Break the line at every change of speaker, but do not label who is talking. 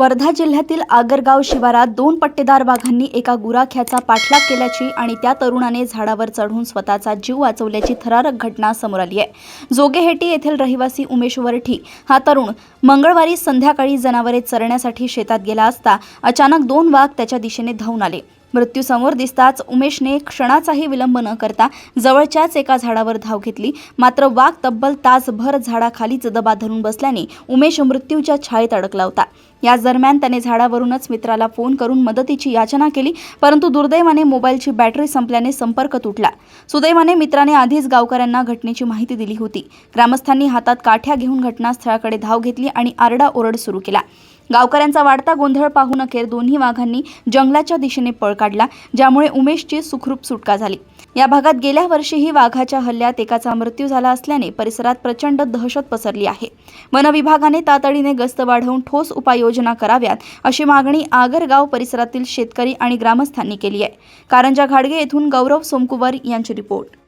वर्धा जिल्ह्यातील आगरगाव शिवारात दोन पट्टेदार वाघांनी एका गुराख्याचा पाठलाग केल्याची आणि त्या तरुणाने झाडावर चढून स्वतःचा जीव वाचवल्याची थरारक घटना समोर आली आहे। जोगेहेटी येथील रहिवासी उमेश वरठी हा तरुण मंगळवारी संध्याकाळी जनावरे चरण्यासाठी शेतात गेला असता अचानक दोन वाघ त्याच्या दिशेने धावून आले। मृत्यू समोर दिसताच उमेशने क्षणाचाही विलंब न करता जवळच्याच एका झाडावर धाव घेतली। मात्र वाघ तब्बल तासभर झाडाखालीच दबा धरून बसल्याने उमेश मृत्यूच्या छायेत अडकला होता। याच दरम्यान त्याने झाडावरूनच मित्राला फोन करून मदतीची याचना केली, परंतु दुर्दैवाने मोबाईलची बॅटरी संपल्याने संपर्क तुटला। सुदैवाने मित्राने आधीच गावकऱ्यांना घटनेची माहिती दिली होती। ग्रामस्थांनी हातात काठ्या घेऊन घटनास्थळाकडे धाव घेतली आणि आरडाओरड सुरू केला। गावकऱ्यांचा वाढता गोंधळ पाहून अखेर दोन्ही वाघांनी जंगलाच्या दिशेने पळ काढला, ज्यामुळे उमेशची सुखरूप सुटका झाली। या भागात गेल्या वर्षीही वाघाच्या हल्ल्यात एकाचा मृत्यू झाला असल्याने परिसरात प्रचंड दहशत पसरली आहे। वन विभागाने तातडीने गस्त वाढवून ठोस उपाययोजना कराव्यात अशी मागणी आगरगाव परिसरातील शेतकरी आणि ग्रामस्थांनी केली आहे। कारंजा घाडगे येथून गौरव सोमकुवर यांची रिपोर्ट।